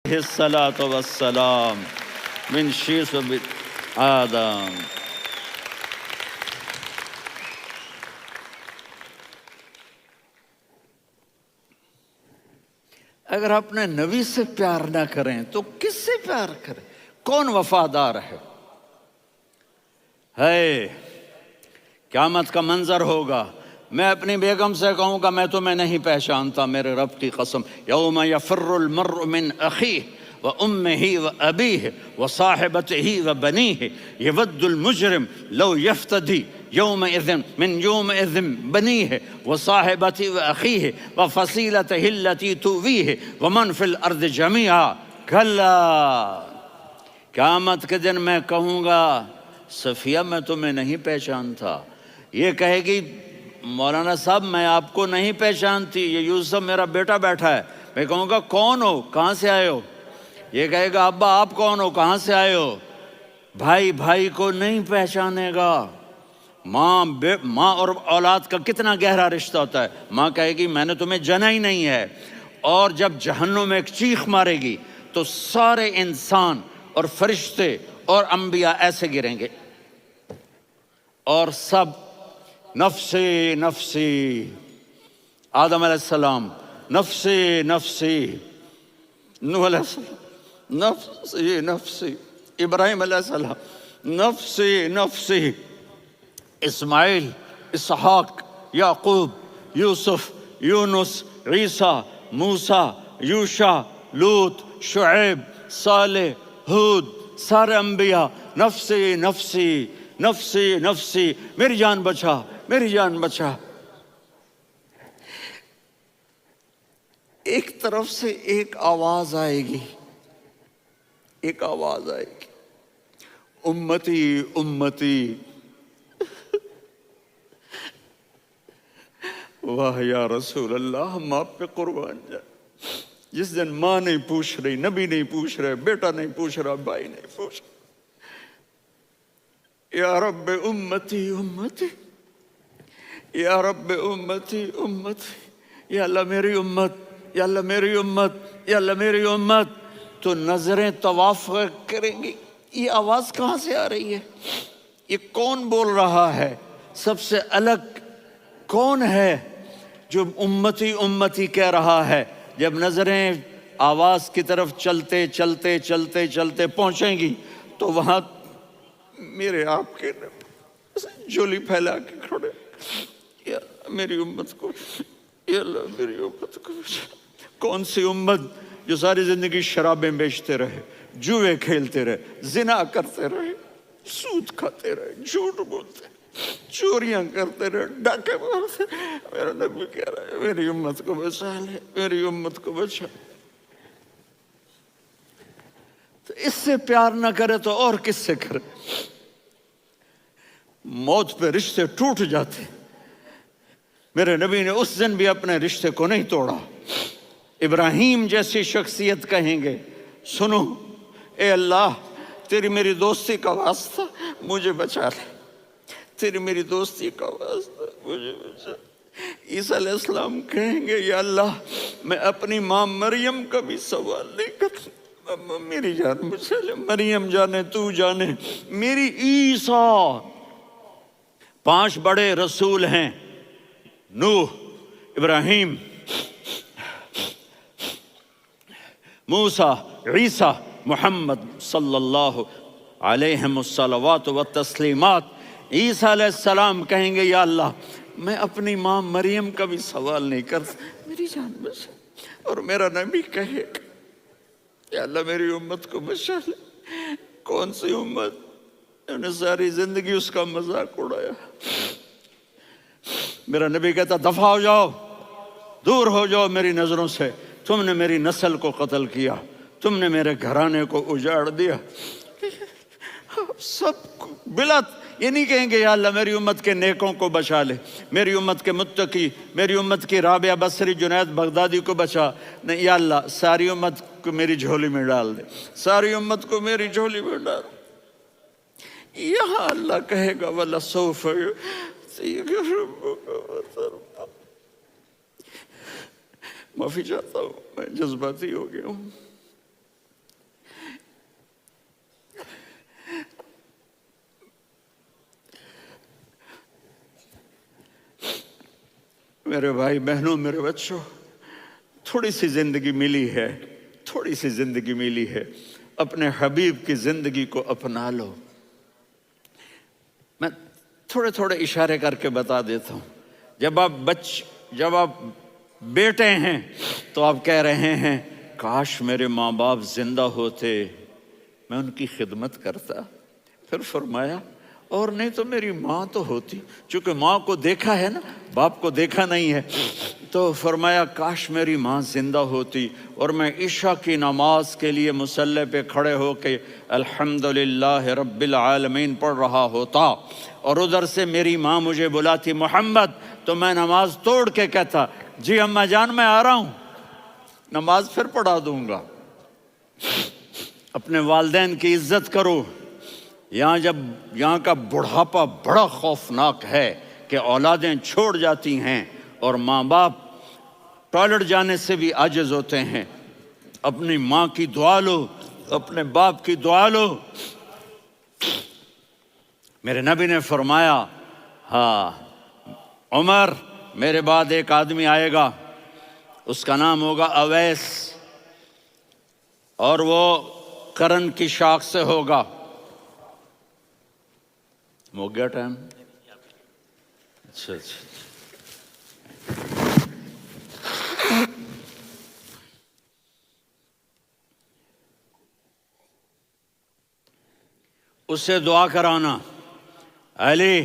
الصلاۃ والسلام من شیث آدم۔ اگر اپنے نبی سے پیار نہ کریں تو کس سے پیار کریں؟ کون وفادار ہے؟ قیامت کا منظر ہوگا، میں اپنی بیگم سے کہوں گا میں تمہیں نہیں پہچانتا، میرے رب کی قسم، یوم یفر المرء من اخیہ وامہ وابیہ وصاحبتہ وبنیہ یود المجرم لو یفتدی یومئذ من یومئذ بنیہ وصاحبتہ واخیہ وفصیلتہ التی تؤویہ ومن فی الارض جمیعا کلا۔ قیامت کے دن میں کہوں گا صفیہ میں تمہیں نہیں پہچانتا، یہ کہے گی مولانا صاحب میں آپ کو نہیں پہچانتی، یہ یوسف میرا بیٹا بیٹھا ہے۔ میں کہوں گا کون ہو، کہاں سے آئے ہو؟ یہ کہے گا ابا آپ کون ہو، کہاں سے آئے ہو؟ بھائی بھائی کو نہیں پہچانے گا۔ ماں اور اولاد کا کتنا گہرا رشتہ ہوتا ہے، ماں کہے گی میں نے تمہیں جنا ہی نہیں ہے، اور جب جہنم میں ایک چیخ مارے گی تو سارے انسان اور فرشتے اور انبیاء ایسے گریں گے اور سب نفسی نفسی، آدم علیہ السلام نفسی نفسی، نوح علیہ السلام نفسی نفسی، ابراہیم علیہ السلام نفسی نفسی، اسماعیل، اسحاق، یعقوب، یوسف، یونس، عیسیٰ، موسیٰ، یوشع، لوط، شعیب، صالح، ہود، سارے انبیاء نفسی نفسی نفسی نفسی، میری جان بچا میری جان بچا۔ ایک طرف سے ایک آواز آئے گی، ایک آواز آئے گی، امتی امتی۔ واہ یا رسول اللہ، ہم آپ پہ قربان جائیں۔ جس دن ماں نہیں پوچھ رہی، نبی نہیں پوچھ رہے، بیٹا نہیں پوچھ رہا، بھائی نہیں پوچھ رہا، یا رب امتی امتی، یا رب امتی امتی، یا اللہ میری امت، یا اللہ میری امت، یا اللہ میری امت، تو نظریں طواف کریں گی۔ یہ آواز کہاں سے آ رہی ہے؟ یہ کون بول رہا ہے؟ سب سے الگ کون ہے جو امتی امتی کہہ رہا ہے؟ جب نظریں آواز کی طرف چلتے چلتے چلتے چلتے پہنچیں گی تو وہاں میرے آپ کے جولی پھیلا کے کھڑے، یا اللہ میری امت کو، یا اللہ میری امت کو۔ کون سی امت جو ساری زندگی شرابیں بیچتے رہے، جوئے کھیلتے رہے، زنا کرتے رہے، سود کھاتے رہے، جھوٹ بولتے رہے، چوریاں کرتے رہے، ڈاکے مارتے رہے۔ میرا نبی کہہ رہا ہے میری امت کو بچا لے، میری امت کو بچا۔ تو اس سے پیار نہ کرے تو اور کس سے کرے؟ موت پہ رشتے ٹوٹ جاتے، میرے نبی نے اس دن بھی اپنے رشتے کو نہیں توڑا۔ ابراہیم جیسی شخصیت کہیں گے سنو اے اللہ تیری میری دوستی کا واسطہ مجھے بچا لے، تیری میری دوستی کا واسطہ مجھے بچا۔ عیسیٰ علیہ السلام کہیں گے یا اللہ میں اپنی ماں مریم کا بھی سوال نہیں کرتا، میری جان بچا لے، مریم جانے تو جانے، میری عیسیٰ 5 بڑے رسول ہیں، نوح، ابراہیم، موسیٰ، عیسیٰ، محمد صلی اللہ علیہ الصلوات والتسلیمات۔ عیسیٰ علیہ السلام کہیں گے یا اللہ میں اپنی ماں مریم کا بھی سوال نہیں کرتا، میری جان بچا۔ اور میرا نبی کہے یا اللہ میری امت کو بچا لے۔ کون سی امت؟ انہوں نے ساری زندگی اس کا مذاق اڑایا۔ میرا نبی کہتا دفع ہو جاؤ، دور ہو جاؤ میری نظروں سے، تم نے میری نسل کو قتل کیا، تم نے میرے گھرانے کو اجاڑ دیا۔ سب بلا یہ نہیں کہیں گے یا اللہ میری امت کے نیکوں کو بچا لے، میری امت کے متقی، میری امت کی رابعہ بصری، جنید بغدادی کو بچا، نہیں یا اللہ ساری امت کو میری جھولی میں ڈال دے، ساری امت کو میری جھولی میں ڈال۔ یہاں اللہ کہے گا وَلَسَوْفَ يُعْطِيكَ رَبُّكَ فَتَرْضَىٰ۔ معافی چاہتا ہوں، میں جذباتی ہو گیا ہوں۔ میرے بھائی بہنوں، میرے بچوں، تھوڑی سی زندگی ملی ہے، تھوڑی سی زندگی ملی ہے، اپنے حبیب کی زندگی کو اپنا لو۔ میں تھوڑے تھوڑے اشارے کر کے بتا دیتا ہوں۔ جب آپ بیٹے ہیں تو آپ کہہ رہے ہیں کاش میرے ماں باپ زندہ ہوتے، میں ان کی خدمت کرتا۔ پھر فرمایا اور نہیں تو میری ماں تو ہوتی، چونکہ ماں کو دیکھا ہے نا، باپ کو دیکھا نہیں ہے، تو فرمایا کاش میری ماں زندہ ہوتی اور میں عشاء کی نماز کے لیے مصلی پہ کھڑے ہو کے الحمدللہ رب العالمین پڑھ رہا ہوتا، اور ادھر سے میری ماں مجھے بلاتی محمد، تو میں نماز توڑ کے کہتا جی اماں جان میں آ رہا ہوں، نماز پھر پڑھا دوں گا۔ اپنے والدین کی عزت کرو۔ یہاں کا بڑھاپا بڑا خوفناک ہے کہ اولادیں چھوڑ جاتی ہیں اور ماں باپ ٹوائلٹ جانے سے بھی عاجز ہوتے ہیں۔ اپنی ماں کی دعا لو، اپنے باپ کی دعا لو۔ میرے نبی نے فرمایا ہاں عمر میرے بعد ایک آدمی آئے گا، اس کا نام ہوگا اویس، اور وہ قرن کی شاخ سے ہوگا۔ ہو گیا ٹائم؟ اچھا اس سے دعا کرانا، علی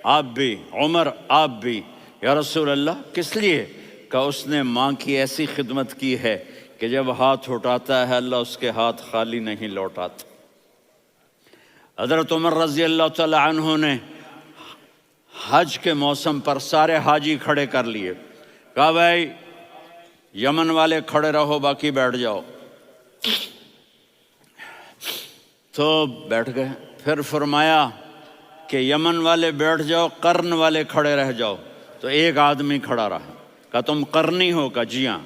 آپ بھی، عمر آپ بھی، یا رسول اللہ کس لیے؟ کہ اس نے ماں کی ایسی خدمت کی ہے کہ جب ہاتھ اٹھاتا ہے اللہ اس کے ہاتھ خالی نہیں لوٹاتا۔ حضرت عمر رضی اللہ تعالی عنہ نے حج کے موسم پر سارے حاجی کھڑے کر لیے، کہا بھائی یمن والے کھڑے رہو باقی بیٹھ جاؤ، تو بیٹھ گئے۔ پھر فرمایا کہ یمن والے بیٹھ جاؤ، قرن والے کھڑے رہ جاؤ، تو ایک آدمی کھڑا رہا۔ کہا تم قرنی ہو؟ کہا جی ہاں۔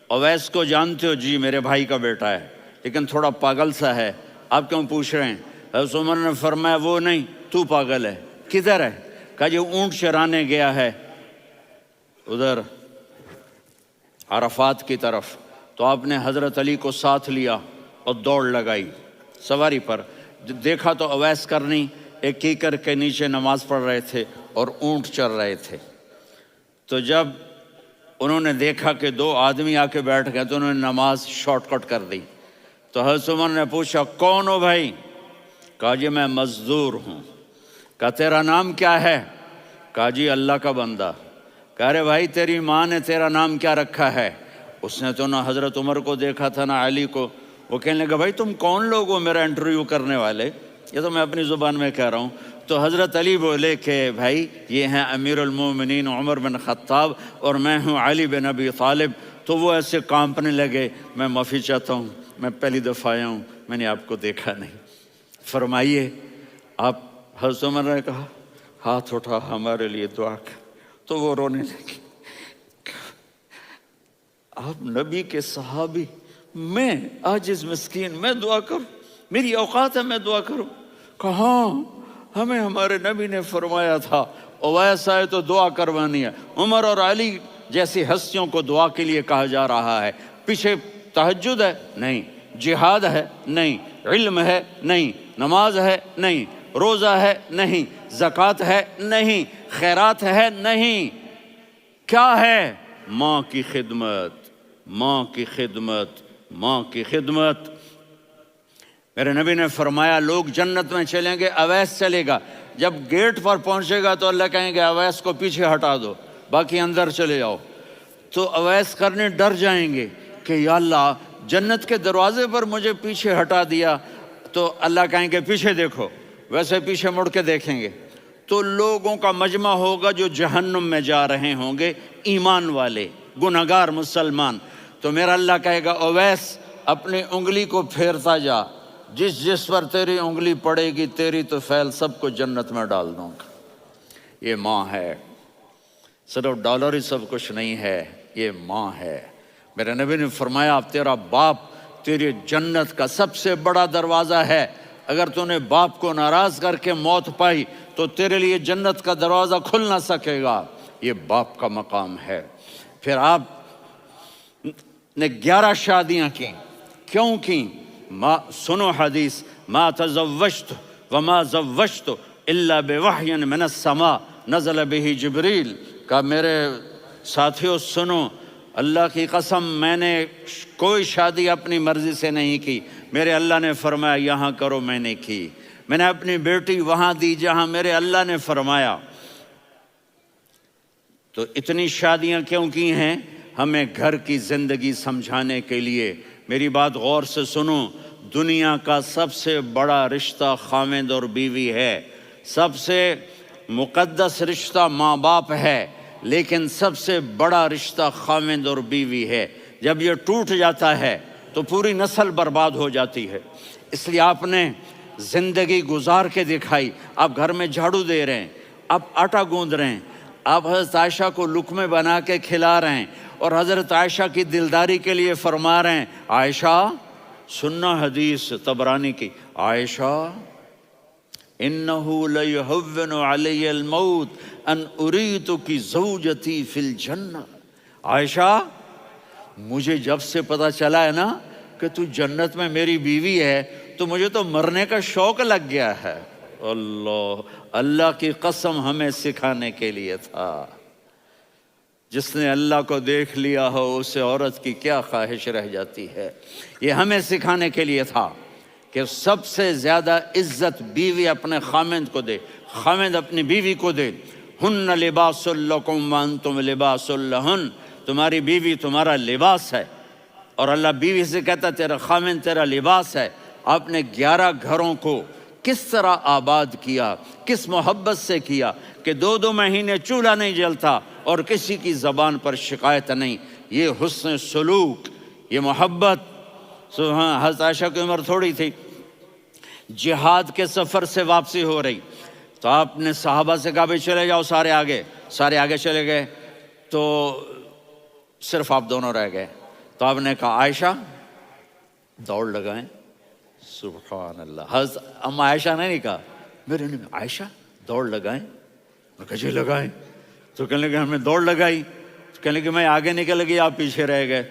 اویس کو جانتے ہو؟ جی میرے بھائی کا بیٹا ہے لیکن تھوڑا پاگل سا ہے، آپ کیوں پوچھ رہے ہیں؟ حضرت عمر نے فرمایا وہ نہیں، تو پاگل ہے۔ کدھر ہے؟ کہا جی اونٹ چرانے گیا ہے ادھر عرفات کی طرف۔ تو آپ نے حضرت علی کو ساتھ لیا اور دوڑ لگائی سواری پر۔ دیکھا تو اویس کرنی ایک کیکر کے نیچے نماز پڑھ رہے تھے اور اونٹ چر رہے تھے۔ تو جب انہوں نے دیکھا کہ 2 آدمی آ کے بیٹھ گئے تو انہوں نے نماز شارٹ کٹ کر دی۔ تو حضرت عمر نے پوچھا کون ہو بھائی؟ کہا جی میں مزدور ہوں۔ کہا تیرا نام کیا ہے؟ کہا جی اللہ کا بندہ۔ کہا رے بھائی تیری ماں نے تیرا نام کیا رکھا ہے؟ اس نے تو نہ حضرت عمر کو دیکھا تھا نہ علی کو۔ وہ کہنے لگا بھائی تم کون لوگ ہو میرا انٹرویو کرنے والے؟ یہ تو میں اپنی زبان میں کہہ رہا ہوں۔ تو حضرت علی بولے کہ بھائی یہ ہیں امیر المومنین عمر بن خطاب اور میں ہوں علی بن ابی طالب۔ تو وہ ایسے کانپنے لگے، میں معافی چاہتا ہوں، میں پہلی دفعہ آیا ہوں، میں نے آپ کو دیکھا نہیں، فرمائیے آپ۔ حضرت عمر نے کہا ہاتھ اٹھا ہمارے لیے دعا کر۔ تو وہ رونے لگے۔ آپ نبی کے صحابی، میں عاجز مسکین، میں دعا کروں؟ میری اوقات ہے میں دعا کروں؟ کہاں ہمیں ہمارے نبی نے فرمایا تھا اویس آئے تو دعا کروانی ہے، عمر اور علی جیسی ہستیوں کو دعا کے لیے کہا جا رہا ہے۔ پیچھے تہجد ہے؟ نہیں۔ جہاد ہے؟ نہیں۔ علم ہے؟ نہیں۔ نماز ہے؟ نہیں۔ روزہ ہے؟ نہیں۔ زکوٰۃ ہے؟ نہیں۔ خیرات ہے؟ نہیں۔ کیا ہے؟ ماں کی خدمت، ماں کی خدمت، ماں کی خدمت۔ میرے نبی نے فرمایا لوگ جنت میں چلیں گے، اویس چلے گا، جب گیٹ پر پہنچے گا تو اللہ کہیں گے اویس کو پیچھے ہٹا دو، باقی اندر چلے جاؤ۔ تو اویس کرنے ڈر جائیں گے کہ یا اللہ جنت کے دروازے پر مجھے پیچھے ہٹا دیا، تو اللہ کہیں گے پیچھے دیکھو، ویسے پیچھے مڑ کے دیکھیں گے تو لوگوں کا مجمع ہوگا جو جہنم میں جا رہے ہوں گے، ایمان والے، گنہگار مسلمان۔ تو میرا اللہ کہے گا اویس اپنی انگلی کو پھیرتا جا، جس جس پر تیری انگلی پڑے گی تیری تو فیل سب کو جنت میں ڈال دوں گا۔ یہ ماں ہے، صرف ڈالر ہی سب کچھ نہیں ہے، یہ ماں ہے۔ میرے نبی نے فرمایا اب تیرا باپ تیری جنت کا سب سے بڑا دروازہ ہے، اگر تو نے باپ کو ناراض کر کے موت پائی تو تیرے لیے جنت کا دروازہ کھل نہ سکے گا، یہ باپ کا مقام ہے۔ پھر آپ نے 11 شادیاں کی، کیوں کی؟ سنو حدیث، ما تزوجت وما زوجت الا بوحی من السماء نزل به جبریل، کہ میرے ساتھیوں سنو، اللہ کی قسم میں نے کوئی شادی اپنی مرضی سے نہیں کی، میرے اللہ نے فرمایا یہاں کرو، میں نے کی۔ میں نے اپنی بیٹی وہاں دی جہاں میرے اللہ نے فرمایا۔ تو اتنی شادیاں کیوں کی ہیں؟ ہمیں گھر کی زندگی سمجھانے کے لیے۔ میری بات غور سے سنو، دنیا کا سب سے بڑا رشتہ خاوند اور بیوی ہے، سب سے مقدس رشتہ ماں باپ ہے، لیکن سب سے بڑا رشتہ خاوند اور بیوی ہے۔ جب یہ ٹوٹ جاتا ہے تو پوری نسل برباد ہو جاتی ہے۔ اس لیے آپ نے زندگی گزار کے دکھائی۔ آپ گھر میں جھاڑو دے رہے ہیں، آپ آٹا گوندھ رہے ہیں، آپ حضرت عائشہ کو لقمے بنا کے کھلا رہے ہیں، اور حضرت عائشہ کی دلداری کے لیے فرما رہے ہیں عائشہ سننا حدیث طبرانی کی، عائشہ انہو لیہون علی الموت ان اریتک زوجتی فی الجنہ، عائشہ مجھے جب سے پتا چلا ہے نا کہ تو جنت میں میری بیوی ہے تو مجھے تو مرنے کا شوق لگ گیا ہے۔ اللہ کی قسم ہمیں سکھانے کے لیے تھا۔ جس نے اللہ کو دیکھ لیا ہو اسے عورت کی کیا خواہش رہ جاتی ہے۔ یہ ہمیں سکھانے کے لیے تھا کہ سب سے زیادہ عزت بیوی اپنے خاوند کو دے، خاوند اپنی بیوی کو دے۔ ہن لباس لکم وانتم لباس لہن، تمہاری بیوی تمہارا لباس ہے، اور اللہ بیوی سے کہتا تیرا خاوند تیرا لباس ہے۔ آپ نے 11 گھروں کو کس طرح آباد کیا، کس محبت سے کیا کہ 2 مہینے چولہا نہیں جلتا اور کسی کی زبان پر شکایت نہیں۔ یہ حسن سلوک، یہ محبت۔ حضرت عائشہ کی عمر تھوڑی تھی، جہاد کے سفر سے واپسی ہو رہی، تو آپ نے صحابہ سے کہا بھی چلے جاؤ سارے آگے چلے گئے، تو صرف آپ دونوں رہ گئے۔ تو آپ نے کہا عائشہ دوڑ لگائیں، سبحان اللہ۔ حضرت اما عائشہ نے نہیں کہا، میرے نے عائشہ دوڑ لگائیں، میں کہا جی لگائیں۔ تو کہنے لگے ہم نے دوڑ لگائی، کہنے لگے میں آگے نکل گئی آپ پیچھے رہ گئے۔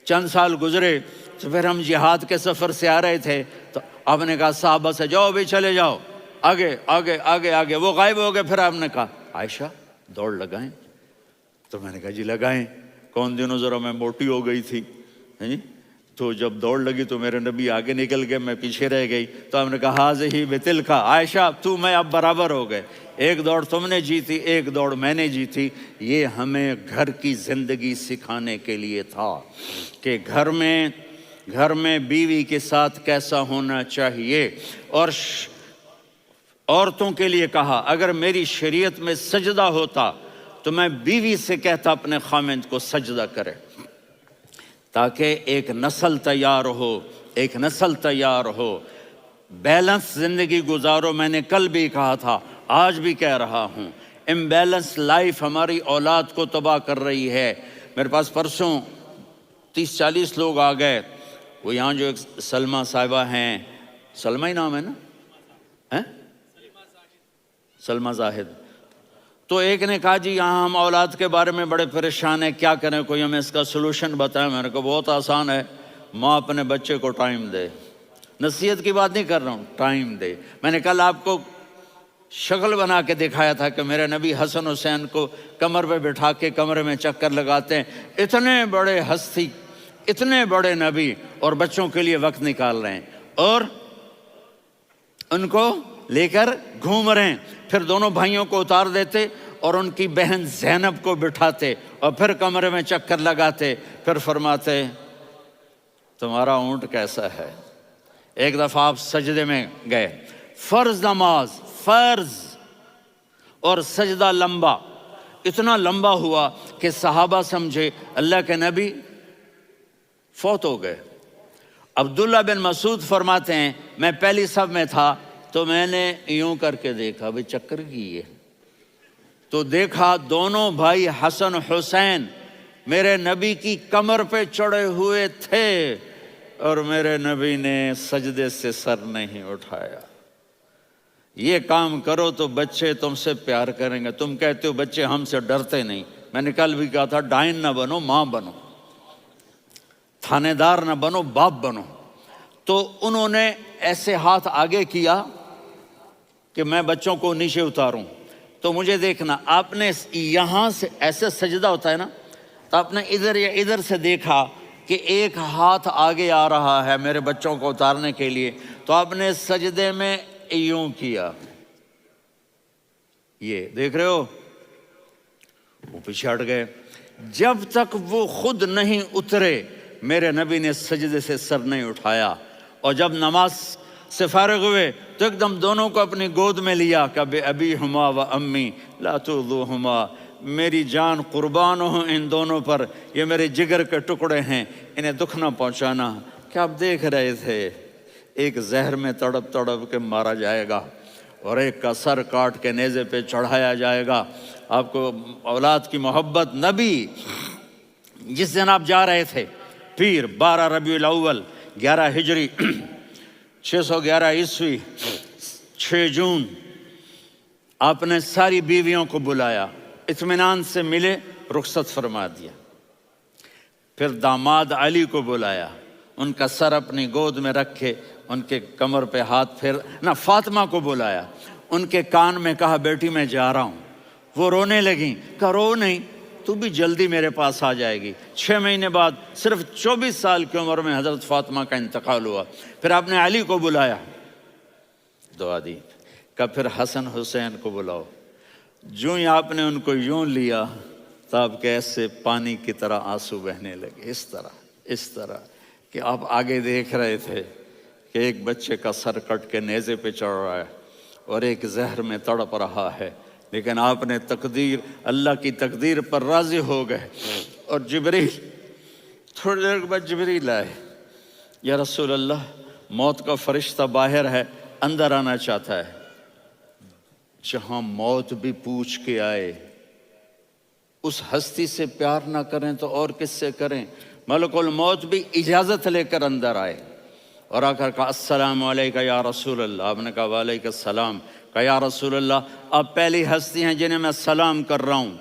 چند سال گزرے تو پھر ہم جہاد کے سفر سے آ رہے تھے، تو آپ نے کہا صحابہ سے جاؤ بھی چلے جاؤ آگے آگے آگے آگے، وہ غائب ہو گئے۔ پھر آپ نے کہا عائشہ دوڑ لگائیں، تو میں نے کہا جی لگائیں۔ کون دنوں ذرا میں موٹی ہو گئی تھی، تو جب دوڑ لگی تو میرے نبی آگے نکل گئے، میں پیچھے رہ گئی۔ تو ہم نے کہا ہاذہ بتلک، عائشہ تو میں اب برابر ہو گئے، ایک دوڑ تم نے جیتی ایک دوڑ میں نے جیتی۔ یہ ہمیں گھر کی زندگی سکھانے کے لیے تھا کہ گھر میں بیوی کے ساتھ کیسا ہونا چاہیے۔ اور عورتوں کے لیے کہا اگر میری شریعت میں سجدہ ہوتا تو میں بیوی سے کہتا اپنے خاوند کو سجدہ کرے، تاکہ ایک نسل تیار ہو، بیلنس زندگی گزارو۔ میں نے کل بھی کہا تھا، آج بھی کہہ رہا ہوں، امبیلنس لائف ہماری اولاد کو تباہ کر رہی ہے۔ میرے پاس پرسوں 30-40 لوگ آ گئے، وہ یہاں جو ایک سلمہ صاحبہ ہیں، سلمہ ہی نام ہے نا، سلمہ زاہد، تو ایک نے کہا جی یہاں ہم اولاد کے بارے میں بڑے پریشان ہیں، کیا کریں، کوئی ہمیں اس کا سلوشن بتائیں۔ میں نے کہا بہت آسان ہے، ماں اپنے بچے کو ٹائم دے۔ نصیحت کی بات نہیں کر رہا ہوں، ٹائم دے۔ میں نے کل آپ کو شکل بنا کے دکھایا تھا کہ میرے نبی حسن حسین کو کمر پہ بٹھا کے کمرے میں چکر لگاتے ہیں۔ اتنے بڑے ہستی، اتنے بڑے نبی، اور بچوں کے لیے وقت نکال رہے ہیں اور ان کو لے کر گھوم رہے ہیں۔ پھر دونوں بھائیوں کو اتار دیتے اور ان کی بہن زینب کو بٹھاتے اور پھر کمرے میں چکر لگاتے، پھر فرماتے تمہارا اونٹ کیسا ہے۔ ایک دفعہ آپ سجدے میں گئے، فرض نماز، فرض، اور سجدہ لمبا، اتنا لمبا ہوا کہ صحابہ سمجھے اللہ کے نبی فوت ہو گئے۔ عبداللہ بن مسعود فرماتے ہیں میں پہلی صف میں تھا تو میں نے یوں کر کے دیکھا، بھئی چکر کی ہے، تو دیکھا دونوں بھائی حسن حسین میرے نبی کی کمر پہ چڑھے ہوئے تھے اور میرے نبی نے سجدے سے سر نہیں اٹھایا۔ یہ کام کرو تو بچے تم سے پیار کریں گے۔ تم کہتے ہو بچے ہم سے ڈرتے نہیں، میں نے کل بھی کہا تھا ڈائن نہ بنو، ماں بنو، تھانے دار نہ بنو، باپ بنو۔ تو انہوں نے ایسے ہاتھ آگے کیا کہ میں بچوں کو نیچے اتاروں، تو مجھے دیکھنا، آپ نے یہاں سے ایسے سجدہ ہوتا ہے نا، تو آپ نے ادھر یا ادھر سے دیکھا کہ ایک ہاتھ آگے آ رہا ہے میرے بچوں کو اتارنے کے لیے، تو آپ نے سجدے میں یوں کیا، یہ دیکھ رہے ہو، وہ پیچھے ہٹ گئے۔ جب تک وہ خود نہیں اترے میرے نبی نے سجدے سے سر نہیں اٹھایا، اور جب نماز سے فارغ ہوئے تو ایک دم دونوں کو اپنی گود میں لیا کہ بے ابی ہما و امی لا تؤذوہما، میری جان قربان ہو ان دونوں پر، یہ میرے جگر کے ٹکڑے ہیں، انہیں دکھ نہ پہنچانا۔ کیا آپ دیکھ رہے تھے ایک زہر میں تڑپ تڑپ کے مارا جائے گا اور ایک کا سر کاٹ کے نیزے پہ چڑھایا جائے گا۔ آپ کو اولاد کی محبت، نبی جس دن آپ جا رہے تھے پیر 12 ربیع الاول 11 ہجری 611 عیسوی 6 جون، آپ نے ساری بیویوں کو بلایا، اطمینان سے ملے، رخصت فرما دیا۔ پھر داماد علی کو بلایا، ان کا سر اپنی گود میں رکھے، ان کے کمر پہ ہاتھ پھیر نہ، فاطمہ کو بلایا، ان کے کان میں کہا بیٹی میں جا رہا ہوں۔ وہ رونے لگیں، کہا رو نہیں، تو بھی جلدی میرے پاس آ جائے گی۔ 6 مہینے بعد صرف 24 سال کی عمر میں حضرت فاطمہ کا انتقال ہوا۔ پھر آپ نے علی کو بلایا، دعا دی، کہا پھر حسن حسین کو بلاؤ۔ جو ہی آپ نے ان کو یوں لیا تو آپ کے ایسے پانی کی طرح آنسو بہنے لگے، اس طرح کہ آپ آگے دیکھ رہے تھے کہ ایک بچے کا سر کٹ کے نیزے پہ چڑھ رہا ہے اور ایک زہر میں تڑپ رہا ہے، لیکن آپ نے تقدیر، اللہ کی تقدیر پر راضی ہو گئے۔ اور جبریل، تھوڑی دیر کے بعد جبریل آئے، یا رسول اللہ موت کا فرشتہ باہر ہے، اندر آنا چاہتا ہے۔ جہاں موت بھی پوچھ کے آئے، اس ہستی سے پیار نہ کریں تو اور کس سے کریں؟ ملک الموت بھی اجازت لے کر اندر آئے اور آ کر کہا السلام علیکہ یا رسول اللہ۔ آپ نے کہا وعلیکم السلام۔ کہا یا رسول اللہ آپ پہلی ہستی ہیں جنہیں میں سلام کر رہا ہوں،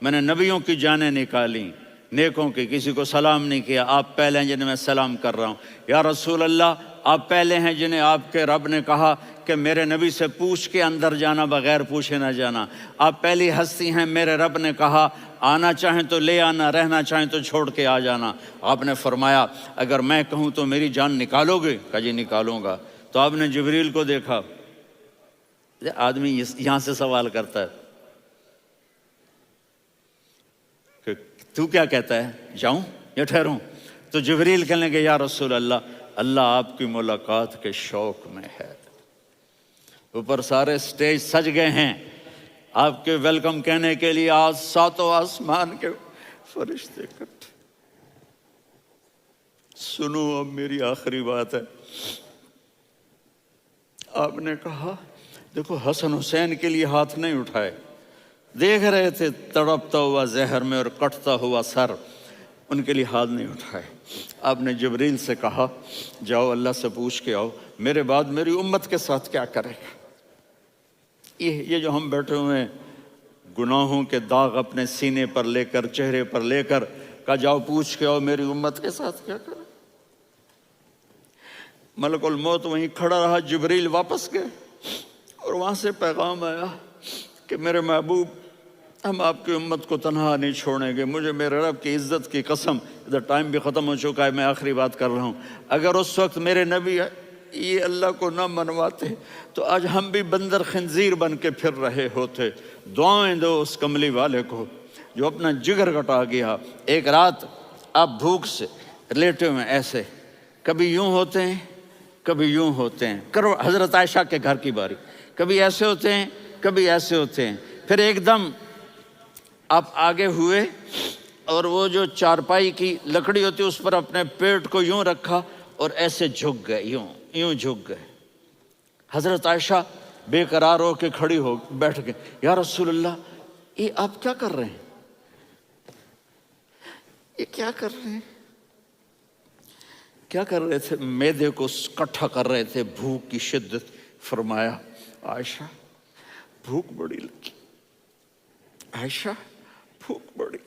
میں نے نبیوں کی جانیں نکالیں، نیکوں کی، کسی کو سلام نہیں کیا، آپ پہلے ہیں جنہیں میں سلام کر رہا ہوں۔ یا رسول اللہ آپ پہلے ہیں جنہیں آپ کے رب نے کہا کہ میرے نبی سے پوچھ کے اندر جانا، بغیر پوچھے نہ جانا۔ آپ پہلی ہستی ہیں، میرے رب نے کہا آنا چاہیں تو لے آنا، رہنا چاہیں تو چھوڑ کے آ جانا۔ آپ نے فرمایا اگر میں کہوں تو میری جان نکالو گے؟ کہا جی نکالوں گا۔ تو آپ نے جبریل کو دیکھا، آدمی یہاں سے سوال کرتا ہے کہ تو کیا کہتا ہے، جاؤں یا ٹھہروں؟ تو جبریل کہنے لگے یا رسول اللہ، اللہ آپ کی ملاقات کے شوق میں ہے۔ اوپر سارے سٹیج سج گئے ہیں آپ کے ویلکم کہنے کے لیے، آج 7 آسمان کے فرشتے اکٹھے۔ سنو اب میری آخری بات ہے۔ آپ نے کہا دیکھو حسن حسین کے لیے ہاتھ نہیں اٹھائے، دیکھ رہے تھے تڑپتا ہوا زہر میں اور کٹتا ہوا سر، ان کے لیے ہاتھ نہیں اٹھائے۔ آپ نے جبریل سے کہا جاؤ اللہ سے پوچھ کے آؤ میرے بعد میری امت کے ساتھ کیا کرے گا۔ یہ جو ہم بیٹھے ہوئے ہیں گناہوں کے داغ اپنے سینے پر لے کر، چہرے پر لے کر، کہا جاؤ پوچھ کے آؤ میری امت کے ساتھ کیا کرا۔ ملک الموت وہیں کھڑا رہا، جبریل واپس گئے اور وہاں سے پیغام آیا کہ میرے محبوب، ہم آپ کی امت کو تنہا نہیں چھوڑیں گے، مجھے میرے رب کی عزت کی قسم، ادھر ٹائم بھی ختم ہو چکا ہے، میں آخری بات کر رہا ہوں، اگر اس وقت میرے نبی یہ اللہ کو نہ منواتے تو آج ہم بھی بندر خنزیر بن کے پھر رہے ہوتے۔ دعائیں دو اس کملی والے کو جو اپنا جگر کٹا گیا۔ ایک رات آپ بھوک سے لیٹے ہوئے ایسے، کبھی یوں ہوتے ہیں کبھی یوں ہوتے ہیں، کرو حضرت عائشہ کے گھر کی باری، کبھی ایسے ہوتے ہیں کبھی ایسے ہوتے ہیں، پھر ایک دم آپ آگے ہوئے اور وہ جو چارپائی کی لکڑی ہوتی ہے اس پر اپنے پیٹ کو یوں رکھا اور ایسے جھک گئے، یوں جھک گئے۔ حضرت عائشہ بے قرار ہو کے کھڑی ہو بیٹھ گئے، یا رسول اللہ یہ آپ کیا کر رہے ہیں، یہ کیا کر رہے ہیں؟ کیا کر رہے تھے؟ معدے کو کٹھا کر رہے تھے، بھوک کی شدت۔ فرمایا عائشہ بھوک بڑی لگی، عائشہ بھوک بڑی لگی،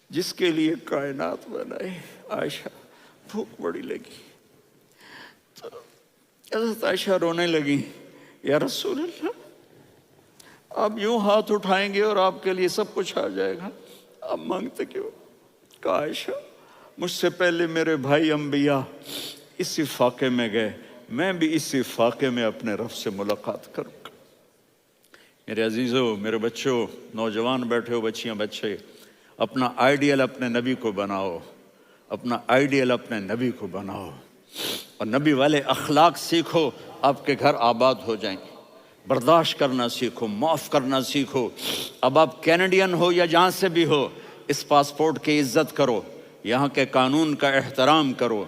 جس کے لیے کائنات بنائے، عائشہ بھوک بڑی لگی۔ تو حضرت عائشہ رونے لگی، یا رسول اللہ آپ یوں ہاتھ اٹھائیں گے اور آپ کے لیے سب کچھ آ جائے گا، آپ مانگتے کیوں؟ کہا عائشہ مجھ سے پہلے میرے بھائی انبیاء اسی فاقے میں گئے، میں بھی اسی فاقے میں اپنے رب سے ملاقات کروں گا۔ میرے عزیزوں، میرے بچوں، نوجوان بیٹھے ہو، بچیاں بچے، اپنا آئیڈیل اپنے نبی کو بناؤ، اپنا آئیڈیل اپنے نبی کو بناؤ اور نبی والے اخلاق سیکھو، آپ کے گھر آباد ہو جائیں گے۔ برداشت کرنا سیکھو، معاف کرنا سیکھو۔ اب آپ کینیڈین ہو یا جہاں سے بھی ہو، اس پاسپورٹ کی عزت کرو، یہاں کے قانون کا احترام کرو،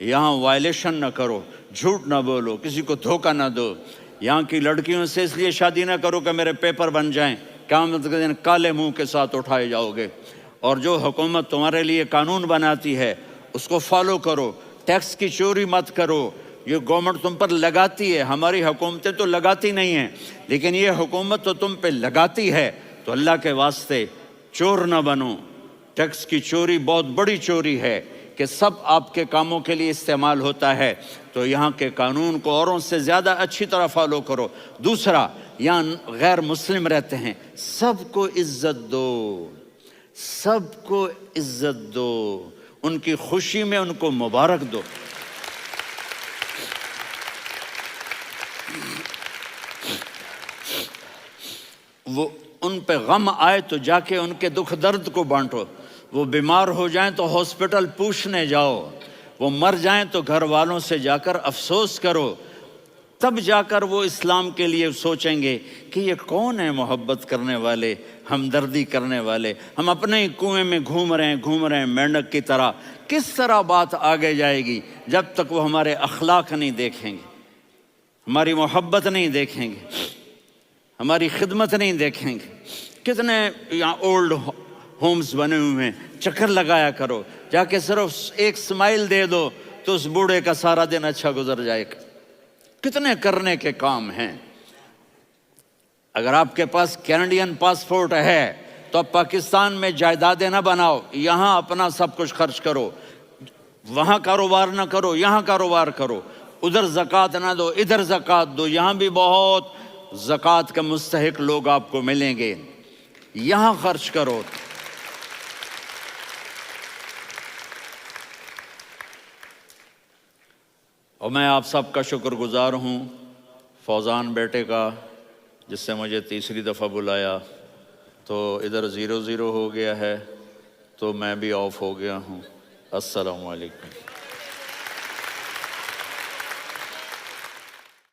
یہاں وائلیشن نہ کرو، جھوٹ نہ بولو، کسی کو دھوکہ نہ دو۔ یہاں کی لڑکیوں سے اس لیے شادی نہ کرو کہ میرے پیپر بن جائیں، قیامت کے دن کالے منہ کے ساتھ اٹھائے جاؤ گے۔ اور جو حکومت تمہارے لیے قانون بناتی ہے اس کو فالو کرو، ٹیکس کی چوری مت کرو۔ یہ گورنمنٹ تم پر لگاتی ہے، ہماری حکومتیں تو لگاتی نہیں ہیں، لیکن یہ حکومت تو تم پہ لگاتی ہے، تو اللہ کے واسطے چور نہ بنو۔ ٹیکس کی چوری بہت بڑی چوری ہے کہ سب آپ کے کاموں کے لیے استعمال ہوتا ہے، تو یہاں کے قانون کو اوروں سے زیادہ اچھی طرح فالو کرو۔ دوسرا، یہاں غیر مسلم رہتے ہیں، سب کو عزت دو، سب کو عزت دو، ان کی خوشی میں ان کو مبارک دو۔ وہ ان پہ غم آئے تو جا کے ان کے دکھ درد کو بانٹو، وہ بیمار ہو جائیں تو ہاسپٹل پوچھنے جاؤ، وہ مر جائیں تو گھر والوں سے جا کر افسوس کرو، تب جا کر وہ اسلام کے لیے سوچیں گے کہ یہ کون ہے محبت کرنے والے، ہمدردی کرنے والے۔ ہم اپنے ہی کنویں میں گھوم رہے ہیں مینڈک کی طرح۔ کس طرح بات آگے جائے گی جب تک وہ ہمارے اخلاق نہیں دیکھیں گے، ہماری محبت نہیں دیکھیں گے، ہماری خدمت نہیں دیکھیں گے۔ کتنے یہاں اولڈ ہومز بنے ہوئے ہیں، چکر لگایا کرو، جا کے صرف ایک سمائل دے دو تو اس بوڑھے کا سارا دن اچھا گزر جائے گا۔ کتنے کرنے کے کام ہیں۔ اگر آپ کے پاس کینیڈین پاسپورٹ ہے تو آپ پاکستان میں جائیدادیں نہ بناؤ، یہاں اپنا سب کچھ خرچ کرو، وہاں کاروبار نہ کرو، یہاں کاروبار کرو، ادھر زکوٰۃ نہ دو، ادھر زکوٰۃ دو، یہاں بھی بہت زکوٰۃ کے مستحق لوگ آپ کو ملیں گے، یہاں خرچ کرو۔ اور میں آپ سب کا شکر گزار ہوں، فوزان بیٹے کا، جس سے مجھے تیسری دفعہ بلایا، تو ادھر 0-0 ہو گیا ہے تو میں بھی آف ہو گیا ہوں۔ السلام علیکم۔